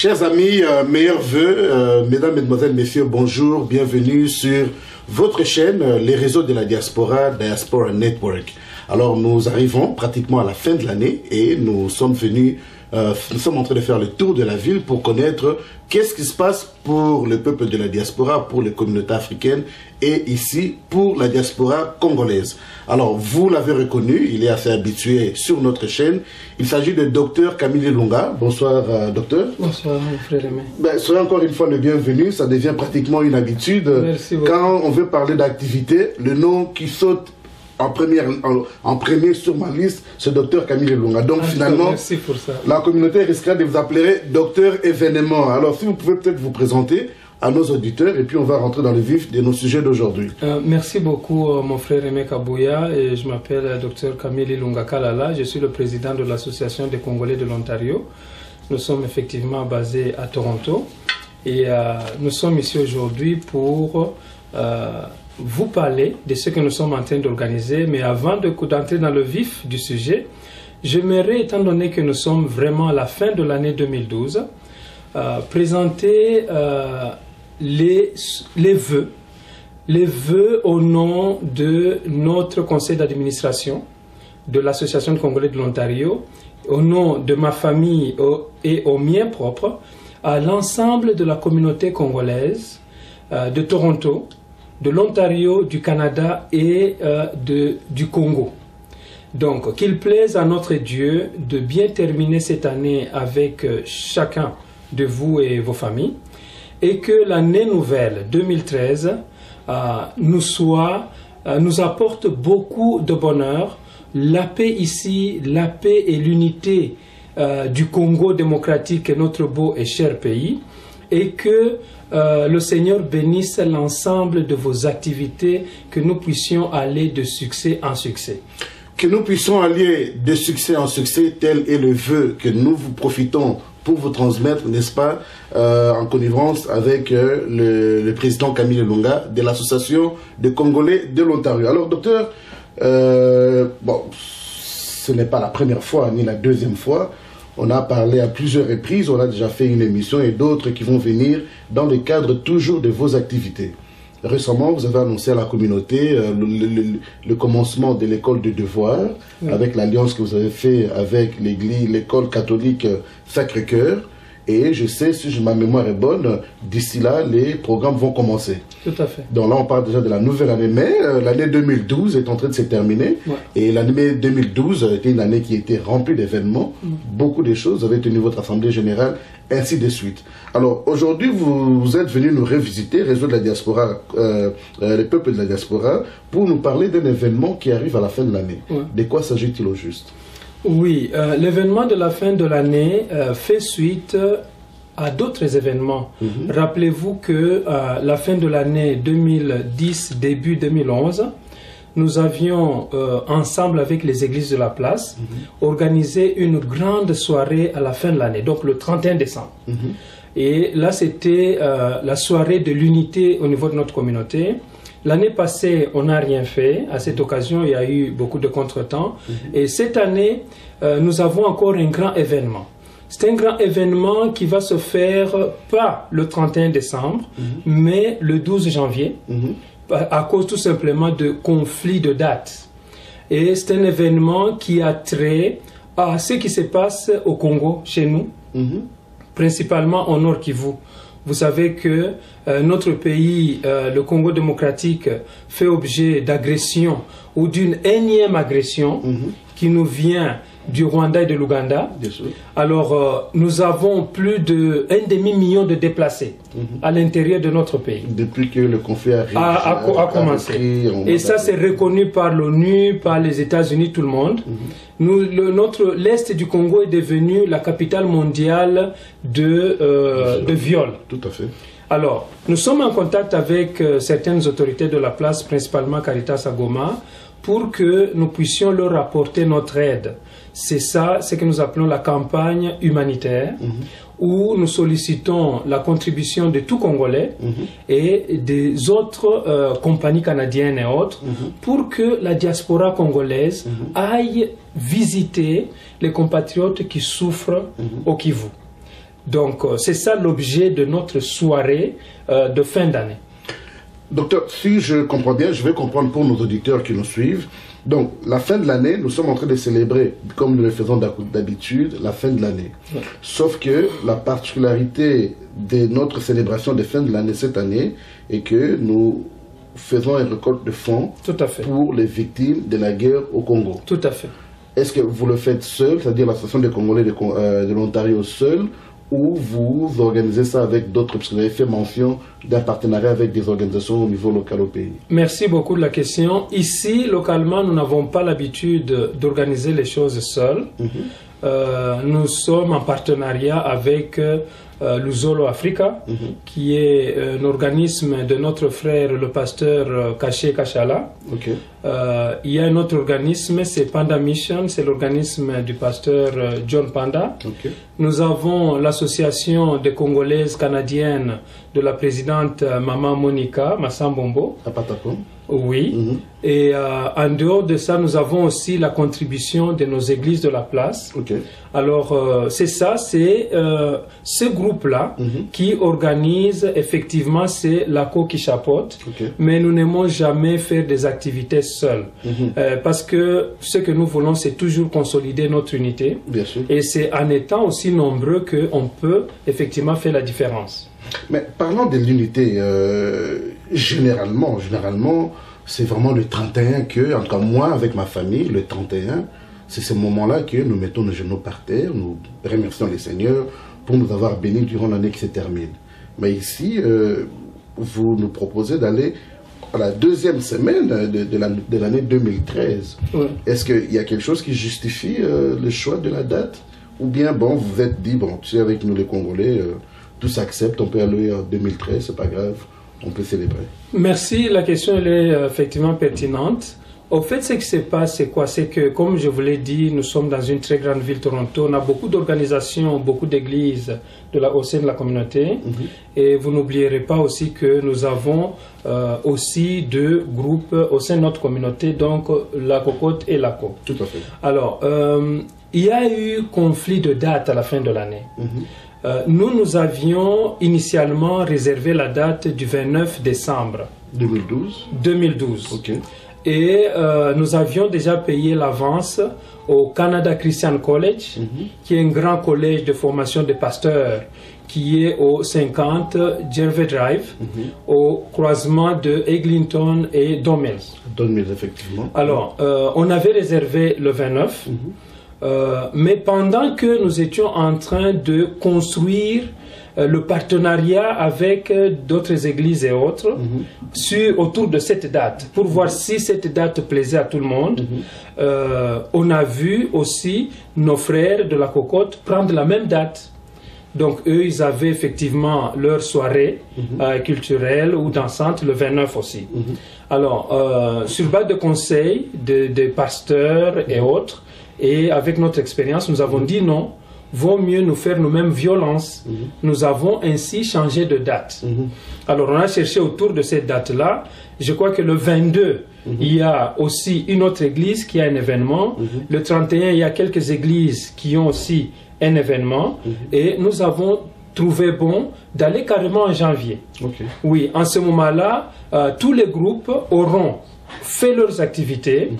Chers amis, meilleurs vœux, mesdames, mesdemoiselles, messieurs, bonjour, bienvenue sur votre chaîne, les réseaux de la diaspora, Diaspora Network. Alors nous arrivons pratiquement à la fin de l'année et nous sommes venus, nous sommes en train de faire le tour de la ville pour connaître qu'est-ce qui se passe pour le peuple de la diaspora, pour les communautés africaines et ici pour la diaspora congolaise. Alors vous l'avez reconnu, il est assez habitué sur notre chaîne. Il s'agit de Dr Camille Lunga. Bonsoir docteur. Bonsoir mon frère aimé. Soyez encore une fois le bienvenu, ça devient pratiquement une habitude. Merci beaucoup. Quand on veut parler d'activité, le nom qui saute en premier sur ma liste, c'est Dr Camille Lunga. Donc finalement, merci pour ça. La communauté risquera de vous appeler Docteur Événement. Alors si vous pouvez peut-être vous présenter à nos auditeurs et puis on va rentrer dans le vif de nos sujets d'aujourd'hui. Merci beaucoup mon frère Aimé Kabouya et je m'appelle Dr Camille Lunga Kalala. Je suis le président de l'Association des Congolais de l'Ontario. Nous sommes effectivement basés à Toronto et nous sommes ici aujourd'hui pour vous parler de ce que nous sommes en train d'organiser. Mais avant d'entrer dans le vif du sujet, j'aimerais, étant donné que nous sommes vraiment à la fin de l'année 2012, présenter les vœux au nom de notre conseil d'administration de l'Association des Congolais de l'Ontario, au nom de ma famille et au mien propre, à l'ensemble de la communauté congolaise de Toronto, de l'Ontario, du Canada et du Congo. Donc, qu'il plaise à notre Dieu de bien terminer cette année avec chacun de vous et vos familles, et que l'année nouvelle 2013 nous apporte beaucoup de bonheur, la paix ici, la paix et l'unité du Congo démocratique, notre beau et cher pays, et que le Seigneur bénisse l'ensemble de vos activités, que nous puissions aller de succès en succès. Que nous puissions aller de succès en succès, tel est le vœu que nous vous profitons pour vous transmettre, n'est-ce pas, en connivence avec le président Camille Lunga de l'Association des Congolais de l'Ontario. Alors docteur, bon, ce n'est pas la première fois ni la deuxième fois. On a parlé à plusieurs reprises, on a déjà fait une émission et d'autres qui vont venir dans le cadre toujours de vos activités. Récemment, vous avez annoncé à la communauté le commencement de l'école de devoirs, avec l'alliance que vous avez fait avec l'école catholique Sacré-Cœur. Et je sais, si ma mémoire est bonne, d'ici là, les programmes vont commencer. Tout à fait. Donc là, on parle déjà de la nouvelle année, mais l'année 2012 est en train de se terminer. Ouais. Et l'année 2012 a été une année qui était remplie d'événements, beaucoup de choses. Vous avez tenu votre assemblée générale, ainsi de suite. Alors aujourd'hui, vous êtes venu nous revisiter, Réseau de la diaspora, les peuples de la diaspora, pour nous parler d'un événement qui arrive à la fin de l'année. Ouais. De quoi s'agit-il au juste? Oui, l'événement de la fin de l'année fait suite à d'autres événements. Rappelez-vous que la fin de l'année 2010, début 2011, nous avions, ensemble avec les églises de la place, organisé une grande soirée à la fin de l'année, donc le 31 décembre. Et là, c'était la soirée de l'unité au niveau de notre communauté. L'année passée, on n'a rien fait. À cette occasion, il y a eu beaucoup de contretemps. Et cette année, nous avons encore un grand événement. C'est un grand événement qui va se faire pas le 31 décembre, mais le 12 janvier, à cause tout simplement de conflits de dates. Et c'est un événement qui a trait à ce qui se passe au Congo, chez nous, principalement au Nord Kivu. Vous savez que notre pays, le Congo démocratique, fait objet d'agression ou d'une énième agression qui nous vient du Rwanda et de l'Ouganda. Alors, nous avons plus d'un demi-million de déplacés à l'intérieur de notre pays. Depuis que le conflit a commencé. Et ça, c'est reconnu par l'ONU, par les États-Unis, tout le monde. L'Est du Congo est devenu la capitale mondiale de viol. Tout à fait. Alors, nous sommes en contact avec certaines autorités de la place, principalement Caritas à Goma, pour que nous puissions leur apporter notre aide. C'est ça, ce que nous appelons la campagne humanitaire, où nous sollicitons la contribution de tout Congolais et des autres compagnies canadiennes et autres, pour que la diaspora congolaise aille visiter les compatriotes qui souffrent au Kivu. Donc, c'est ça l'objet de notre soirée de fin d'année. Docteur, si je comprends bien, je vais comprendre pour nos auditeurs qui nous suivent. Donc, la fin de l'année, nous sommes en train de célébrer, comme nous le faisons d'habitude, la fin de l'année. Ouais. Sauf que la particularité de notre célébration de fin de l'année cette année est que nous faisons une récolte de fonds pour les victimes de la guerre au Congo. Tout à fait. Est-ce que vous le faites seul, c'est-à-dire l'Association des Congolais de l'Ontario seul, ou vous organisez ça avec d'autres, parce que vous avez fait mention d'un partenariat avec des organisations au niveau local au pays? Merci beaucoup de la question. Ici, localement, nous n'avons pas l'habitude d'organiser les choses seuls. Nous sommes en partenariat avec l'Uzolo Africa, qui est un organisme de notre frère, le pasteur Kaché Kachala. Il y a un autre organisme, c'est Panda Mission, c'est l'organisme du pasteur John Panda. Nous avons l'association des Congolaises canadiennes de la présidente Maman Monica Massambombo. À Patapon. Oui. Et en dehors de ça, nous avons aussi la contribution de nos églises de la place. Alors, c'est ça, c'est ce groupe-là qui organise, effectivement, c'est l'ACO qui chapeaute. Mais nous n'aimons jamais faire des activités seuls. Parce que ce que nous voulons, c'est toujours consolider notre unité. Bien sûr. Et c'est en étant aussi nombreux qu'on peut effectivement faire la différence. Mais parlant de l'unité, généralement, c'est vraiment le 31 que, en tout cas moi, avec ma famille, le 31, c'est ce moment-là que nous mettons nos genoux par terre, nous remercions les seigneurs pour nous avoir bénis durant l'année qui se termine. Mais ici, vous nous proposez d'aller à la deuxième semaine de l'année 2013. Est-ce qu'il y a quelque chose qui justifie le choix de la date? Ou bien, bon, vous vous êtes dit, bon, tu sais, avec nous les Congolais, tout s'accepte, on peut aller en 2013, c'est pas grave, on peut célébrer. Merci, la question elle est effectivement pertinente. Au fait, ce qui se passe, c'est quoi? C'est que, comme je vous l'ai dit, nous sommes dans une très grande ville, Toronto. On a beaucoup d'organisations, beaucoup d'églises au sein de la communauté. Et vous n'oublierez pas aussi que nous avons aussi deux groupes au sein de notre communauté, donc la Cocotte et l'ACO. Tout à fait. Alors, il y a eu conflit de date à la fin de l'année. Nous avions initialement réservé la date du 29 décembre 2012. Et nous avions déjà payé l'avance au Canada Christian College, qui est un grand collège de formation de pasteurs, qui est au 50 Gervais Drive, au croisement de Eglinton et Don Mills. Don Mills, effectivement. Alors, on avait réservé le 29, mais pendant que nous étions en train de construire le partenariat avec d'autres églises et autres autour de cette date, pour voir si cette date plaisait à tout le monde, on a vu aussi nos frères de la Cocotte prendre la même date. Donc eux, ils avaient effectivement leur soirée culturelle ou dansante le 29 aussi. Alors, sur base de conseils des pasteurs et autres, et avec notre expérience, nous avons dit non, vaut mieux nous faire nous-mêmes violence. Nous avons ainsi changé de date. Alors on a cherché autour de cette date-là. Je crois que le 22, il y a aussi une autre église qui a un événement. Le 31, il y a quelques églises qui ont aussi un événement. Et nous avons trouvé bon d'aller carrément en janvier. Oui, en ce moment-là, tous les groupes auront fait leurs activités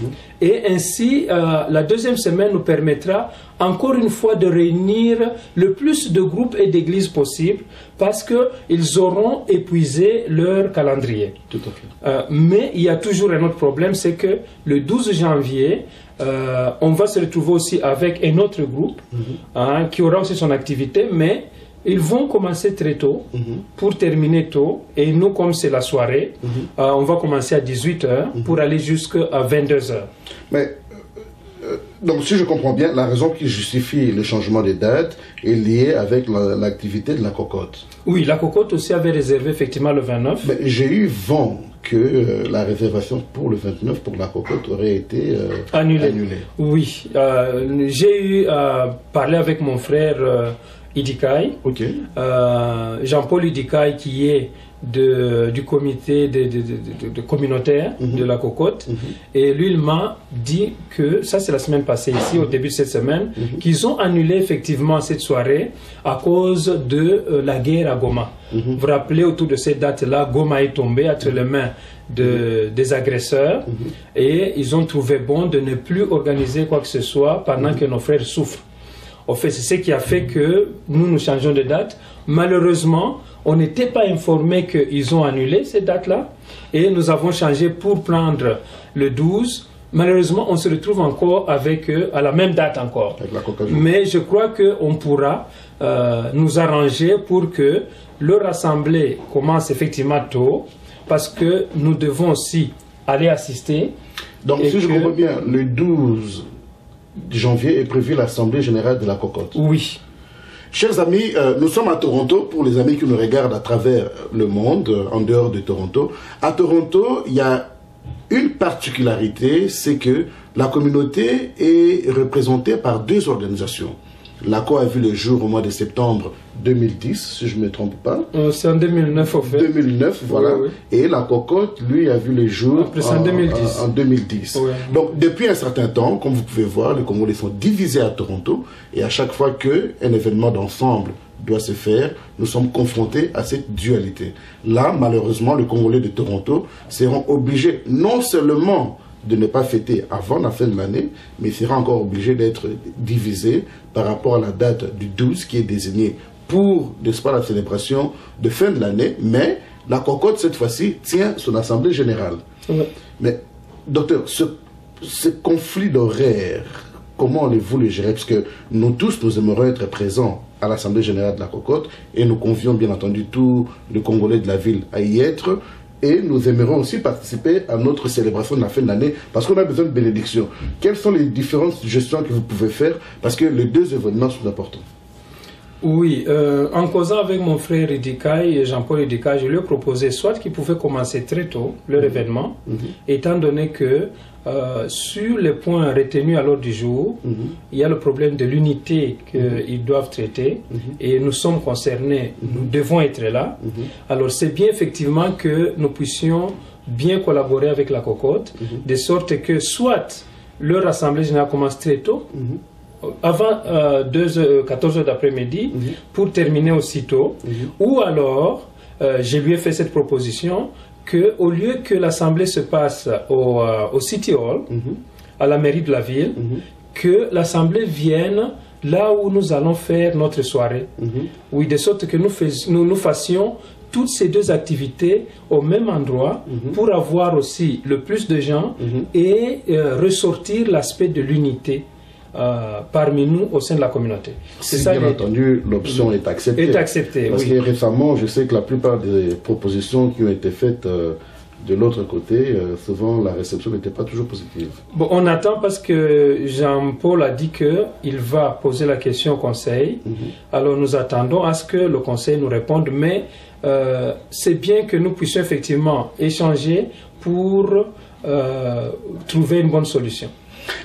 et ainsi la deuxième semaine nous permettra encore une fois de réunir le plus de groupes et d'églises possible parce qu'ils auront épuisé leur calendrier. Tout à fait. Mais il y a toujours un autre problème, c'est que le 12 janvier, on va se retrouver aussi avec un autre groupe qui aura aussi son activité, mais ils vont commencer très tôt pour terminer tôt. Et nous, comme c'est la soirée, on va commencer à 18 h pour aller jusqu'à 22 h. Mais, donc, si je comprends bien, la raison qui justifie le changement des dates est liée avec l'activité de la Cocotte. Oui, la Cocotte aussi avait réservé effectivement le 29. Mais j'ai eu vent que la réservation pour le 29 pour la Cocotte aurait été annulée. Oui, j'ai eu parlé avec mon frère Idikai, Jean-Paul Idikai, qui est du comité de communautaire de la cocotte. Et lui, il m'a dit que, ça c'est la semaine passée ici, au début de cette semaine, qu'ils ont annulé effectivement cette soirée à cause de la guerre à Goma. Vous vous rappelez, autour de cette date-là, Goma est tombé entre les mains des agresseurs et ils ont trouvé bon de ne plus organiser quoi que ce soit pendant que nos frères souffrent. En fait, c'est ce qui a fait que nous changeons de date. Malheureusement, on n'était pas informé qu'ils ont annulé cette date-là et nous avons changé pour prendre le 12. Malheureusement, on se retrouve encore avec eux à la même date encore. Mais je crois qu'on pourra nous arranger pour que leur assemblée commence effectivement tôt, parce que nous devons aussi aller assister. Donc, si je comprends bien, le 12 janvier est prévu l'Assemblée générale de la cocotte. Oui. Chers amis, nous sommes à Toronto, pour les amis qui nous regardent à travers le monde, en dehors de Toronto. À Toronto, il y a une particularité, c'est que la communauté est représentée par deux organisations. L'ACO a vu le jour au mois de septembre 2010, si je ne me trompe pas. C'est en 2009, au fait. 2009, voilà. Oui. Et la cocotte, lui, a vu le jour en 2010. Oui. Donc, depuis un certain temps, comme vous pouvez voir, les Congolais sont divisés à Toronto. Et à chaque fois qu'un événement d'ensemble doit se faire, nous sommes confrontés à cette dualité. Là, malheureusement, les Congolais de Toronto seront obligés non seulement de ne pas fêter avant la fin de l'année, mais il sera encore obligé d'être divisé par rapport à la date du 12 qui est désignée pour, n'est-ce pas, la célébration de fin de l'année, mais la cocotte, cette fois-ci, tient son assemblée générale. Mais, docteur, ce conflit d'horaire, comment allez-vous le gérer? Parce que nous tous, nous aimerions être présents à l'assemblée générale de la cocotte, et nous convions bien entendu tous les Congolais de la ville à y être. Et nous aimerons aussi participer à notre célébration de la fin de l'année parce qu'on a besoin de bénédiction. Quelles sont les différentes gestions que vous pouvez faire? Parce que les deux événements sont importants. Oui, en causant avec mon frère Idikaï, Jean-Paul Idikaï, je lui ai proposé soit qu'ils pouvaient commencer très tôt leur événement, étant donné que sur les points retenus à l'ordre du jour, il y a le problème de l'unité qu'ils doivent traiter et nous sommes concernés, nous devons être là. Alors c'est bien effectivement que nous puissions bien collaborer avec la cocotte, de sorte que soit leur assemblée générale commence très tôt, avant 14 heures d'après-midi, pour terminer aussitôt, ou alors, je lui ai fait cette proposition, qu'au lieu que l'assemblée se passe au City Hall, à la mairie de la ville, que l'assemblée vienne là où nous allons faire notre soirée. Oui, de sorte que nous fassions toutes ces deux activités au même endroit pour avoir aussi le plus de gens et ressortir l'aspect de l'unité parmi nous au sein de la communauté. Si ça, bien entendu, l'option est acceptée. Est acceptée, parce que récemment, je sais que la plupart des propositions qui ont été faites de l'autre côté, souvent la réception n'était pas toujours positive. Bon, on attend parce que Jean-Paul a dit qu'il va poser la question au Conseil. Alors nous attendons à ce que le Conseil nous réponde, mais c'est bien que nous puissions effectivement échanger pour trouver une bonne solution.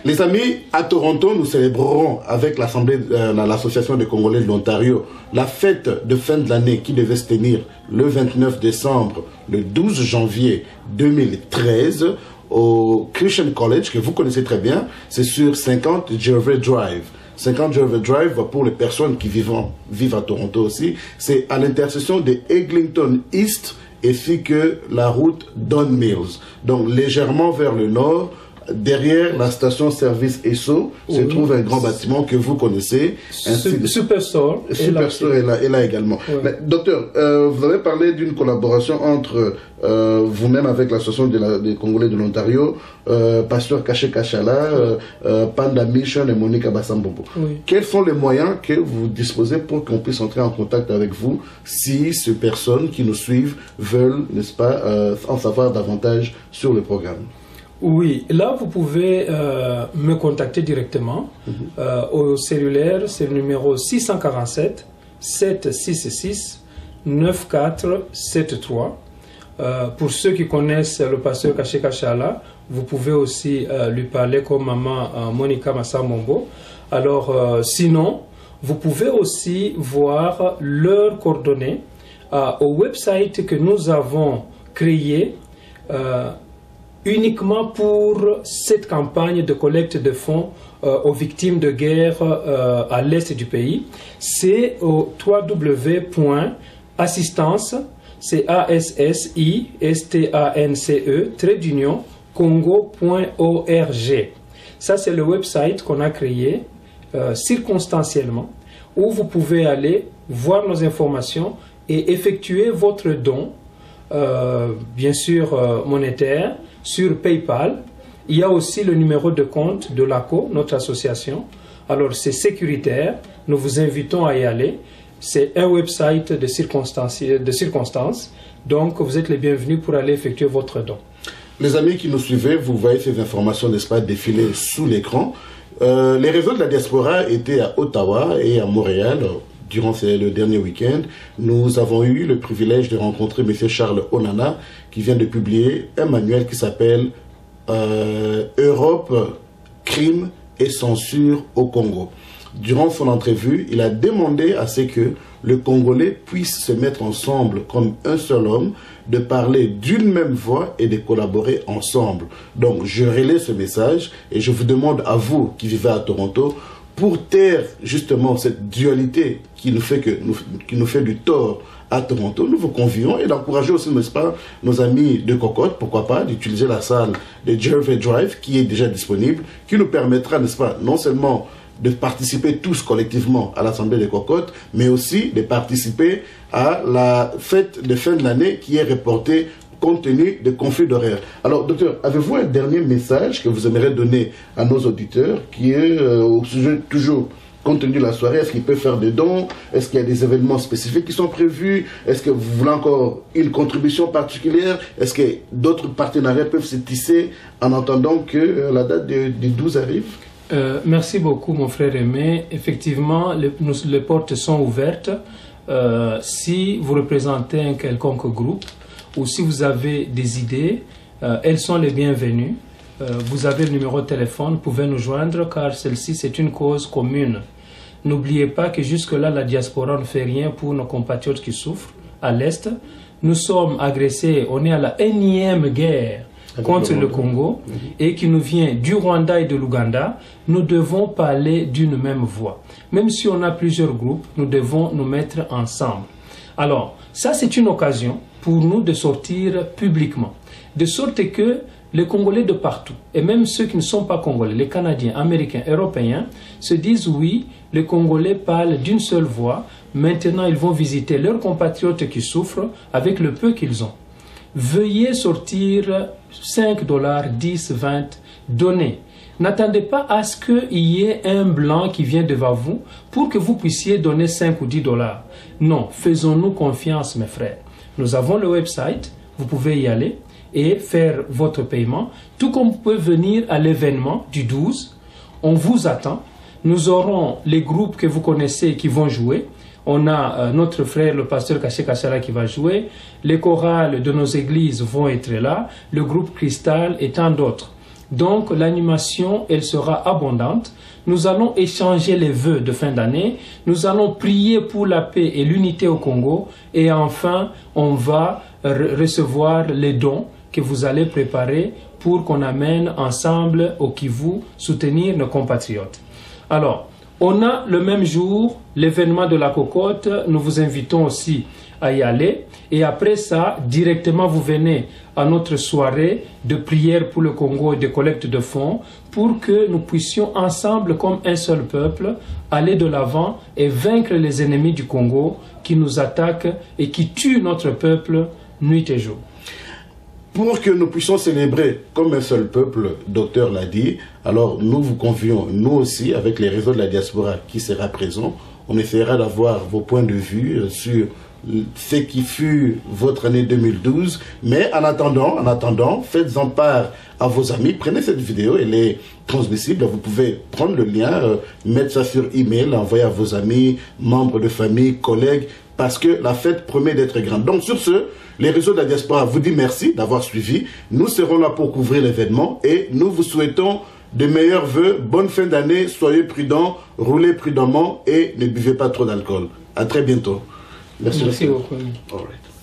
Les amis, à Toronto, nous célébrerons avec l'association des Congolais de l'Ontario la fête de fin de l'année qui devait se tenir le 29 décembre, le 12 janvier 2013 au Christian College, que vous connaissez très bien. C'est sur 50 Gervais Drive. 50 Gervais Drive, pour les personnes qui vivent à Toronto aussi, c'est à l'intersection de Eglinton East ainsi que la route Don Mills. Donc légèrement vers le nord, derrière la station service ESSO, se trouve un grand bâtiment que vous connaissez. Superstore. Superstore est là également. Mais, docteur, vous avez parlé d'une collaboration entre vous-même avec l'association des Congolais de l'Ontario, Pasteur Kaché Kachala, Panda Mission et Monica Bassambombo. Quels sont les moyens que vous disposez pour qu'on puisse entrer en contact avec vous si ces personnes qui nous suivent veulent, n'est-ce pas, en savoir davantage sur le programme? Oui, là vous pouvez me contacter directement au cellulaire, c'est le numéro 647 766 9473. Pour ceux qui connaissent le pasteur Kaché Kachala, vous pouvez aussi lui parler comme maman Monica Bassambombo. Alors sinon, vous pouvez aussi voir leurs coordonnées au website que nous avons créé uniquement pour cette campagne de collecte de fonds aux victimes de guerre à l'est du pays. C'est au www.assistance, c'est ASSISTANCE, Congo.org. Ça, c'est le website qu'on a créé circonstanciellement, où vous pouvez aller voir nos informations et effectuer votre don, bien sûr monétaire, sur PayPal. Il y a aussi le numéro de compte de l'ACO, notre association. Alors, c'est sécuritaire. Nous vous invitons à y aller. C'est un website de circonstances. Donc, vous êtes les bienvenus pour aller effectuer votre don. Les amis qui nous suivez, vous voyez ces informations, n'est-ce pas, défiler sous l'écran. Les réseaux de la diaspora étaient à Ottawa et à Montréal. Durant le dernier week-end, nous avons eu le privilège de rencontrer M. Charles Onana, qui vient de publier un manuel qui s'appelle Europe, crime et censure au Congo. Durant son entrevue, il a demandé à ce que le Congolais puisse se mettre ensemble comme un seul homme, de parler d'une même voix et de collaborer ensemble. Donc, je relais ce message et je vous demande à vous qui vivez à Toronto, pour taire justement cette dualité qui nous fait du tort à Toronto, nous vous convions et d'encourager aussi, n'est-ce pas, nos amis de Cocotte, pourquoi pas, d'utiliser la salle de Gervais Drive qui est déjà disponible, qui nous permettra, n'est-ce pas, non seulement de participer tous collectivement à l'Assemblée des Cocottes, mais aussi de participer à la fête de fin de l'année qui est reportée compte tenu des conflits d'horaires. Alors, docteur, avez-vous un dernier message que vous aimeriez donner à nos auditeurs qui est au sujet toujours, compte tenu de la soirée, est-ce qu'ils peuvent faire des dons? Est-ce qu'il y a des événements spécifiques qui sont prévus? Est-ce que vous voulez encore une contribution particulière? Est-ce que d'autres partenariats peuvent se tisser en attendant que la date du 12 arrive? Merci beaucoup, mon frère Aimé. Effectivement, les portes sont ouvertes. Si vous représentez un quelconque groupe, ou si vous avez des idées, elles sont les bienvenues. Vous avez le numéro de téléphone, vous pouvez nous joindre car celle-ci c'est une cause commune. N'oubliez pas que jusque-là la diaspora ne fait rien pour nos compatriotes qui souffrent à l'Est. Nous sommes agressés, on est à la énième guerre contre le Congo et qui nous vient du Rwanda et de l'Ouganda. Nous devons parler d'une même voix. Même si on a plusieurs groupes, nous devons nous mettre ensemble. Alors, ça c'est une occasion pour nous de sortir publiquement, de sorte que les Congolais de partout, et même ceux qui ne sont pas Congolais, les Canadiens, Américains, Européens, se disent oui, les Congolais parlent d'une seule voix, maintenant ils vont visiter leurs compatriotes qui souffrent avec le peu qu'ils ont. Veuillez sortir 5 $, 10, 20, donnez. N'attendez pas à ce qu'il y ait un blanc qui vient devant vous pour que vous puissiez donner 5 ou 10 $. Non, faisons-nous confiance, mes frères. Nous avons le website, vous pouvez y aller et faire votre paiement, tout comme vous pouvez venir à l'événement du 12. On vous attend. Nous aurons les groupes que vous connaissez qui vont jouer. On a notre frère, le pasteur Kaché Kachara qui va jouer. Les chorales de nos églises vont être là. Le groupe Cristal et tant d'autres. Donc l'animation, elle sera abondante. Nous allons échanger les vœux de fin d'année. Nous allons prier pour la paix et l'unité au Congo. Et enfin, on va recevoir les dons que vous allez préparer pour qu'on amène ensemble au Kivu soutenir nos compatriotes. Alors, on a le même jour l'événement de la cocotte. Nous vous invitons aussi à y aller. Et après ça, directement, vous venez à notre soirée de prière pour le Congo et de collecte de fonds pour que nous puissions ensemble, comme un seul peuple, aller de l'avant et vaincre les ennemis du Congo qui nous attaquent et qui tuent notre peuple nuit et jour. Pour que nous puissions célébrer comme un seul peuple, docteur l'a dit, alors nous vous convions, nous aussi, avec les réseaux de la diaspora qui sera présent, on essaiera d'avoir vos points de vue sur ce qui fut votre année 2012. Mais en attendant, faites-en part à vos amis. Prenez cette vidéo, elle est transmissible. Vous pouvez prendre le lien, mettre ça sur email, envoyer à vos amis, membres de famille, collègues, parce que la fête promet d'être grande. Donc sur ce, les réseaux de la diaspora vous disent merci d'avoir suivi. Nous serons là pour couvrir l'événement et nous vous souhaitons de meilleurs vœux. Bonne fin d'année, soyez prudents, roulez prudemment et ne buvez pas trop d'alcool. À très bientôt. Merci beaucoup. All right.